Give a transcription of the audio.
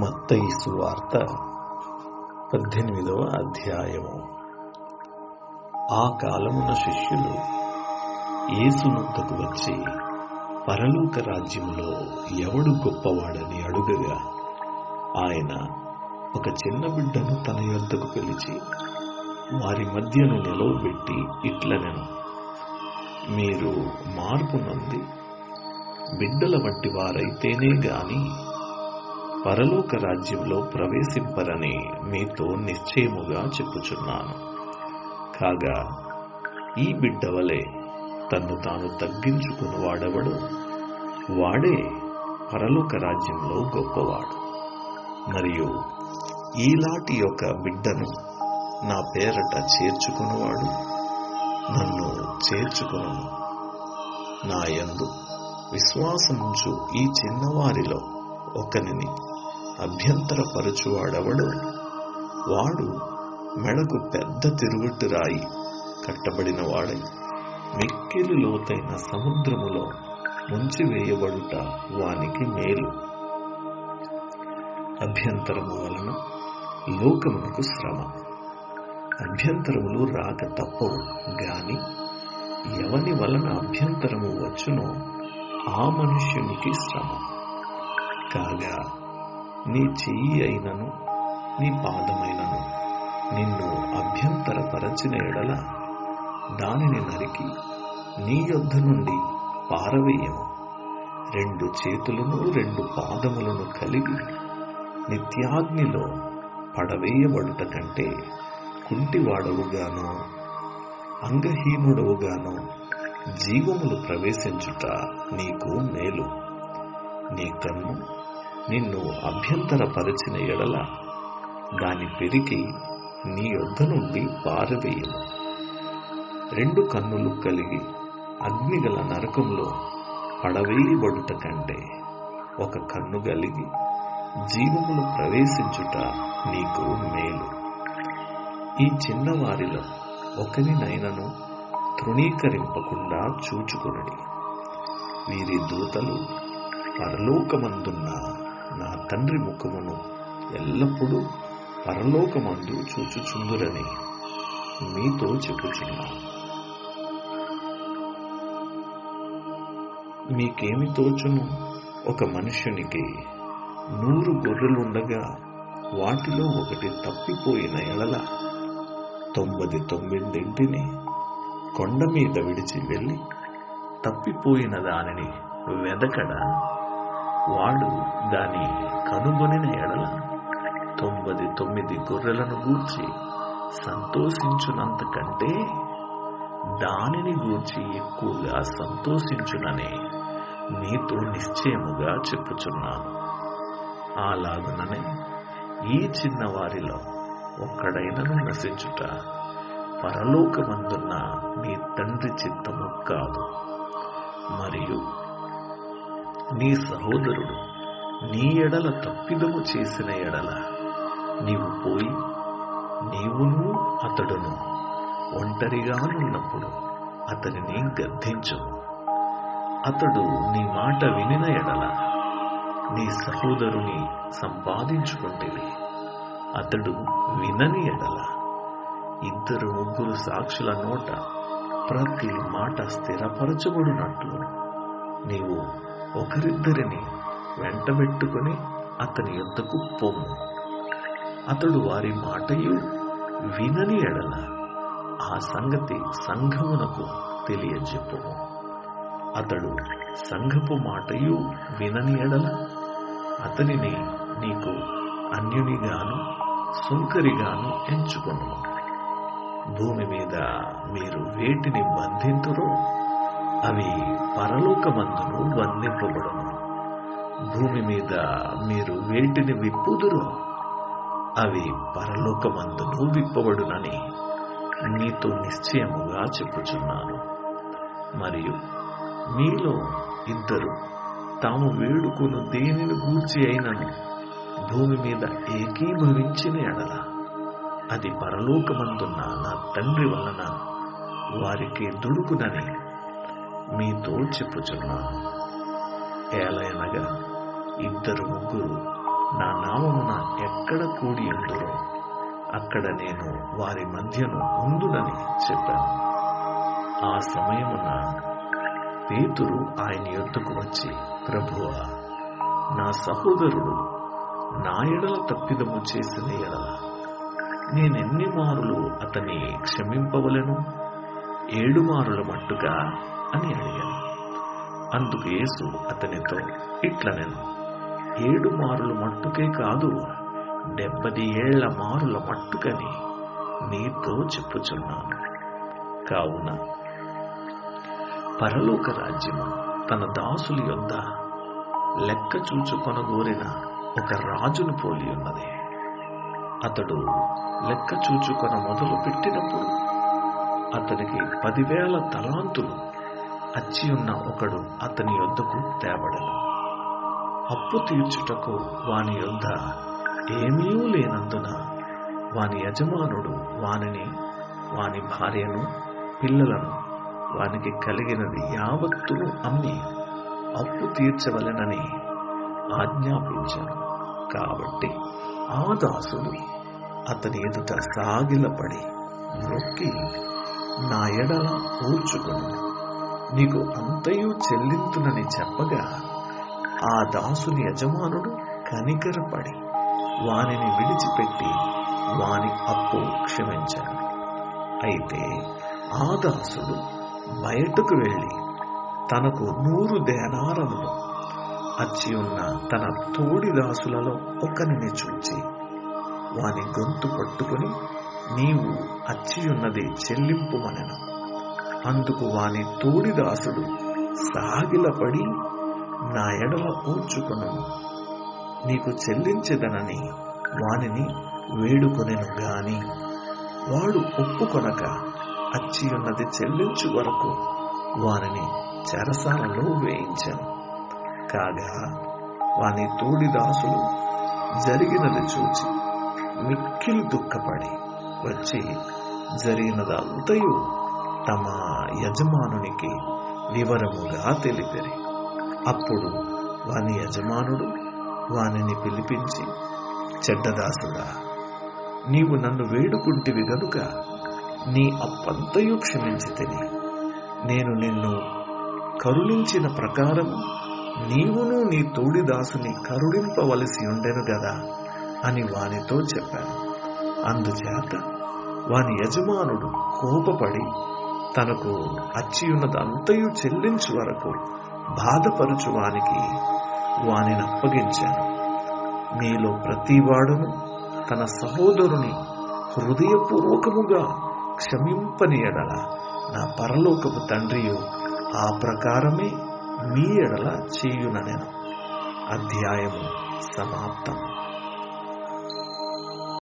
మత్తయి సువార్త 18వ అధ్యాయము. ఆ కాలమున శిష్యులు యేసు వద్దకు వచ్చి, పరలోక రాజ్యములో ఎవడు గొప్పవాడని అడుగగా, ఆయన ఒక చిన్న బిడ్డను తన యొద్దకు పిలిచి వారి మధ్యను నిలవబెట్టి ఇట్లనెను, మీరు మార్పు నొంది బిడ్డల వంటి వారైతేనే గాని పరలోక రాజ్యంలో ప్రవేశింపరని మీతో నిశ్చయముగా చెప్పుచున్నాను. కాగా ఈ బిడ్డ వలె తన్ను తాను తగ్గించుకుని వాడెవడో వాడే పరలోక రాజ్యంలో గొప్పవాడు. మరియు ఈలాంటి ఒక బిడ్డను నా పేరట చేర్చుకునివాడు నన్ను చేర్చుకును. నా యందు విశ్వాసముంచు ఈ చిన్నవారిలో ఒకనిని అభ్యంతరపరచువాడెవడో వాడు మెడకు పెద్ద తిరుగట్టు రాయి కట్టబడిన వాడై మిక్కిలి లోతైన సముద్రములో ముంచివేయబడుట వానికి మేలు. అభ్యంతరము వలన లోకమునకు శ్రమ. అభ్యంతరములు రాక తప్పవు గాని ఎవని వలన అభ్యంతరము వచ్చునో ఆ మనుష్యునికి శ్రమ. కాగా నీ చెయ్యి అయినను నీ పాదమైనను నిన్ను అభ్యంతరపరచిన ఎడల దానిని నరికి నీ యొద్ద నుండి పారవేయము. 2 చేతులను 2 పాదములను కలిగి నిత్యాగ్నిలో పడవేయబడుట కంటే కుంటివాడవుగానో అంగహీనుడవుగానో జీవములు ప్రవేశించుట నీకు మేలు. నీ కన్ను నిన్ను అభ్యంతరపరిచిన ఎడల దాని పెరికి నీ యొద్ద నుండి పారవేయము. 2 కన్నులు కలిగి అగ్నిగల నరకంలో పడవేయబడుట కంటే ఒక కన్ను కలిగి జీవములు ప్రవేశించుట నీకు మేలు. ఈ చిన్నవారిలో ఒకనినైనను తృణీకరింపకుండా చూచుకొనుడి. వీరి దూతలు పరలోకమందున్న నా తండ్రి ముఖమును ఎల్లప్పుడూ పరలోకమందు చూచుచుందురని మీతో చెప్పుచున్నాను. మీకేమి తోచును? ఒక మనుష్యునికి 100 గొర్రెలుండగా వాటిలో ఒకటి తప్పిపోయిన ఎడల 99 కొండ మీద విడిచి వెళ్ళి తప్పిపోయిన దానిని వెదకడా? వాడు దాని కనుగొనిన ఎడల 99 గొర్రెలను గూర్చి సంతోషించునంత కంటే దానిని గూర్చి ఎక్కువగా సంతోషించునని నీతో నిశ్చయముగా చెప్పుచున్నాను. అలాగుననే ఈ చిన్నవారిలో ఒక్కడైనను నశించుట పరలోకమందున్న నీ తండ్రి చిత్తము కాదు. మరియు నీ సహోదరుడు నీ ఎడల తప్పిదము చేసిన ఎడల నీవు పోయి నీవును అతడును ఒంటరిగానున్నప్పుడు అతనిని గద్దించు. అతడు నీ మాట వినిన ఎడల నీ సహోదరుని సంపాదించుకుంటేవి. అతడు వినని ఎడల 2-3 సాక్షుల నోట ప్రతి మాట స్థిరపరచబడినట్లు నీవు ఒకరిద్దరిని వెంటబెట్టుకుని అతని యొద్దకు పొమ్ము. అతడు వారి మాటయు వినని ఎడల ఆ సంగతి సంఘమునకు తెలియజెప్పుము. అతడు సంఘపు మాటయు వినని ఎడల అతనిని నీకు అన్యునిగాను సుంకరిగాను ఎంచుకొను. భూమి మీద మీరు వేటిని బంధింతురో అవి పరలోకమందును బంధింపబడును. భూమి మీద మీరు వేటిని విప్పుదురో అవి పరలోకమందును విప్పబడునని నీతో నిశ్చయముగా చెప్పుచున్నాను. మరియు మీలో 2 తాము వేడుకొను దేనిని గూర్చి అయినను భూమి మీద ఏకీభవించిన ఎడల అది పరలోకమందున్న నా తండ్రి వలన వారికి దొరుకునని మీతో చెప్పుచున్నాను. ఏలయనగా 2-3 నా నామమున ఎక్కడ కూడి ఉందురో అక్కడ నేను వారి మధ్యను ఉందునని చెప్పాను. ఆ సమయమున పేతురు ఆయన యొద్దకు వచ్చి, ప్రభువా, నా సహోదరుడు నా ఎడల తప్పిదము చేసిన ఎడల నేనెన్ని మారులు అతన్ని క్షమింపవలెను? 7 మారుల మట్టుగా అని అడిగాను. అందుకు యేసు అతనితో ఇట్లనెను, 7 మారుల మట్టుకే కాదు, 70 ఏళ్ల మారుల మట్టుకని నీతో చెప్పుచున్నాను. కావున పరలోక రాజ్యము తన దాసుల యొద్ద లెక్క చూచుకొనగోరిన ఒక రాజును పోలి ఉన్నది. అతడు లెక్క చూచుకొన మొదలు పెట్టినప్పుడు అతనికి 10,000 తలాంతులు అచ్చి ఉన్న ఒకడు అతని యొద్దకు తేబడెను. అప్పు తీర్చుటకు వాని యొద్ద ఏమీ లేనందున వాని యజమానుడు వానిని, వాని భార్యను, పిల్లలను, వానికి కలిగినది యావత్తును అమ్మి అప్పు తీర్చవలెనని ఆజ్ఞాపించాను. కాబట్టి ఆ దాసుడు అతని ఎదుట సాగిలపడి మొక్కి, నా ఎడల ఊర్చుకొను, నీకు అంతయు చెల్లింతునని చెప్పగా ఆ దాసుని యజమానుడు కనికరపడి వానిని విడిచిపెట్టి వాని అప్పు క్షమించాడు. అయితే ఆ దాసుడు బయటకు వెళ్ళి తనకు 100 దేనారములు అచ్చి ఉన్న తన తోడి దాసులలో ఒకనిని చూచి వాని గొంతు పట్టుకుని, నీవు అచ్చియున్నది చెల్లింపుమనెను. అందుకు వాని తోడి దాసుడు సాగిలపడి, నా ఎడల ఊర్చుకొను, నీకు చెల్లించెదనని వానిని వేడుకొనెను గాని వాడు ఒప్పుకొనక అచ్చియున్నది చెల్లించు వరకు వానిని చెరసాలలో వేయించాను. కాగా వాని తోడి దాసులు జరిగినది చూచి మిక్కిలి దుఃఖపడి వచ్చి జరిగినదంతయు తమ యజమానునికి వివరముగా తెలిపిరి. అప్పుడు వాని యజమానుడు వానిని పిలిపించి, చెడ్డదాసుడా, నీవు నన్ను వేడుకుంటివి గనుక నీ అప్పంతయు క్షమించితిని. నేను నిన్ను కరుణించిన ప్రకారము నీవును నీ తోడి దాసుని కరుణింపవలసి ఉండెను గదా అని వానితో చెప్పాను. అందుచేత వాని యజమానుడు కోపపడి తనకు అచ్చియున్నదంతయు చెల్లించు వరకు బాధపరుచు వానిని అప్పగించాను. మీలో ప్రతివాడును తన సహోదరుని హృదయపూర్వకముగా క్షమింపని ఎడల నా పరలోకపు తండ్రియు ఆ ప్రకారమే మీ ఎడల చేయుననెను. అధ్యాయము సమాప్తం.